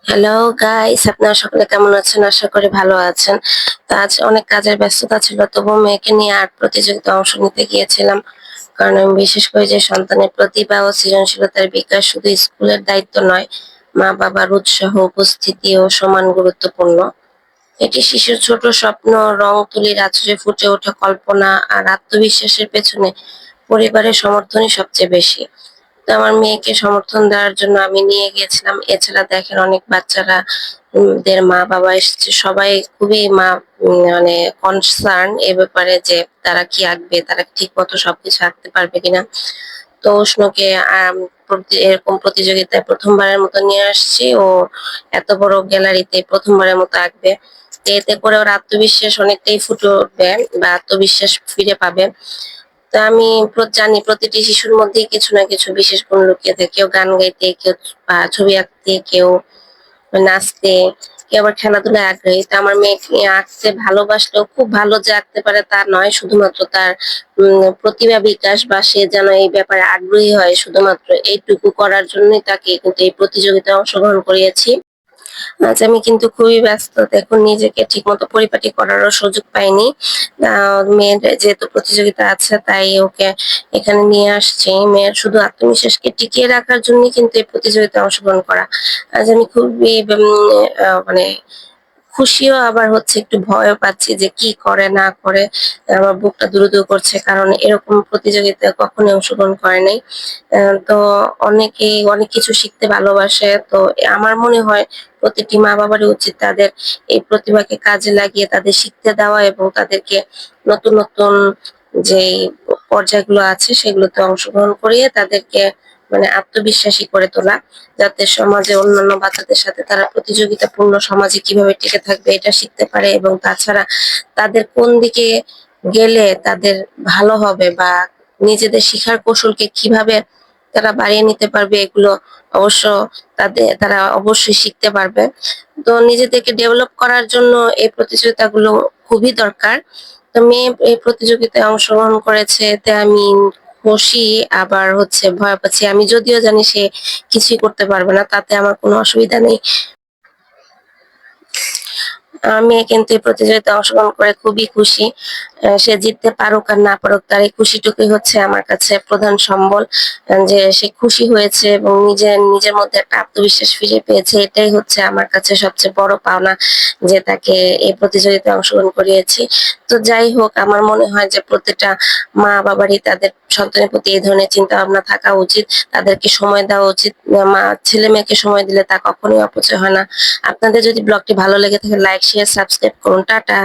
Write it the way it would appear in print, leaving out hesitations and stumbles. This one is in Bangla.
হ্যালো গাইস, আপনারা সকলে কেমন আছেন? আশা করি ভালো আছেন। তো আজ অনেক কাজের ব্যস্ততা ছিল, তবুও মেয়েকে নিয়ে আর্ট প্রতিযোগিতায় অংশ নিতে গিয়েছিলাম। কারণ আমি বিশ্বাস করি যে সন্তানের প্রতিভা ও সৃজনশীলতার বিকাশ শুধু স্কুলের দায়িত্ব নয়, মা-বাবার উৎসাহ, উপস্থিতিও সমান গুরুত্বপূর্ণ। এটি শিশুর ছোট স্বপ্ন, রং তুলির আঁচড়ে ফুটে ওঠা কল্পনা আর আত্মবিশ্বাসের পেছনে পরিবারের সমর্থনই সবচেয়ে বেশি। তো আমার মেয়েকে সমর্থন দেওয়ার জন্য আমি নিয়ে গিয়েছিলাম। এছাড়া দেখেন অনেক বাচ্চারা দের মা-বাবা এসেছে। সবাই খুবই মানে কনসার্ন এ ব্যাপারে যে তারা কি আঁকবে, তারা ঠিকমতো সবকিছু আঁকতে পারবে কিনা। তো উষ্ণকে এরকম প্রতিযোগিতায় ১ম বারের মতো নিয়ে আসছি। ও এত বড় গ্যালারিতে ১ম বারের মতো আঁকবে। তো এতে করে ওর আত্মবিশ্বাস অনেকটাই ফুটে উঠবে বা আত্মবিশ্বাস ফিরে পাবে। তো আমি জানি প্রতিটি শিশুর মধ্যেই কিছু না কিছু বিশেষ গুণ লুকিয়ে থাকে। কেউ গান গাইতে, কেউ ছবি আঁকতে, কেউ নাচতে, কেউ আবার খেলাধুলায় আগ্রহী। তো আমার মেয়েকে আঁকতে ভালোবাসলেও খুব ভালো যে আঁকতে পারে তা নয়। শুধুমাত্র তার প্রতিভা বিকাশ বা সে যেন এই ব্যাপারে আগ্রহী হয়, শুধুমাত্র এইটুকু করার জন্যই তাকে কিন্তু এই প্রতিযোগিতায় অংশগ্রহণ করিয়েছি। আজ আমি কিন্তু খুবই ব্যস্ত। দেখুন নিজেকে ঠিকমতো পরিপাটি করারও সুযোগ পাইনি। মেয়ের যেহেতু প্রতিযোগিতা আছে তাই ওকে এখানে নিয়ে আসছি। মেয়ের শুধু আত্মবিশ্বাসকে টিকিয়ে রাখার জন্যই কিন্তু এই প্রতিযোগিতায় অংশগ্রহণ করা। আজ আমি খুবই মানে খুশিও আবার হচ্ছে, একটু ভয়ও পাচ্ছি যে কি করে না করে। আমার বুকটা দুরু করছে, কারণ এরকম প্রতিযোগিতায় কখনোই অংশগ্রহণ করে নাই। তো অনেকেই অনেক কিছু শিখতে ভালোবাসে। তো আমার মনে হয় প্রতিটি মা-বাবারই উচিত তাদের এই প্রতিভাকে কাজে লাগিয়ে তাদের শিখতে দেওয়া এবং তাদেরকে নতুন যেই পর্যায়গুলো আছে সেগুলোতে অংশগ্রহণ করিয়ে তাদেরকে মানে আত্মবিশ্বাসী করে তোলা। যাতে সমাজে অন্যান্য বাচ্চাদের সাথে তারা প্রতিযোগিতাপূর্ণ সমাজে কিভাবে টিকে থাকবে এটা শিখতে পারে, এবং তাছাড়া তাদের কোন দিকে গেলে তাদের ভালো হবে বা নিজেদের শিখার কৌশলকে কিভাবে তারা বাড়িয়ে নিতে পারবে, এগুলো অবশ্য তারা অবশ্যই শিখতে পারবে। তো নিজেদেরকে ডেভেলপ করার জন্য এই প্রতিযোগিতাগুলো খুবই দরকার। তো মেয়ে এই প্রতিযোগিতায় অংশগ্রহণ করেছে, এতে আমি খুশি, আবার হচ্ছে ভয় পাচ্ছি। আমি যদিও জানি সে কিছুই করতে পারবে না, তাতে আমার কোনো অসুবিধা নেই। মেয়ে কিন্তু এই প্রতিযোগিতায় অংশগ্রহণ করে খুবই খুশি। সে জিততে পারুক আর না পারুক, তার এই খুশিটুকুই হচ্ছে আমার কাছে প্রধান সম্বল। যে সে খুশি হয়েছে এবং নিজের মধ্যে একটা আত্মবিশ্বাস ফিরে পেয়েছে, এটাই হচ্ছে আমার কাছে সবচেয়ে বড় পাওনা, যে তাকে এই প্রতিযোগিতায় অংশগ্রহণ করিয়েছি। তো যাই হোক, আমার মনে হয় যে প্রতিটা মা-বাবারই তাদের সন্তানের প্রতি এই ধরনের চিন্তাভাবনা থাকা উচিত। তাদেরকে সময় দেওয়া উচিত। ছেলে-মেয়েকে সময় দিলে তা কখনোই অপচয় হয় না। আপনাদের যদি ব্লগটি ভালো লেগে থাকে লাইক, শেয়ার, সাবস্ক্রাইব করুন। টাটা।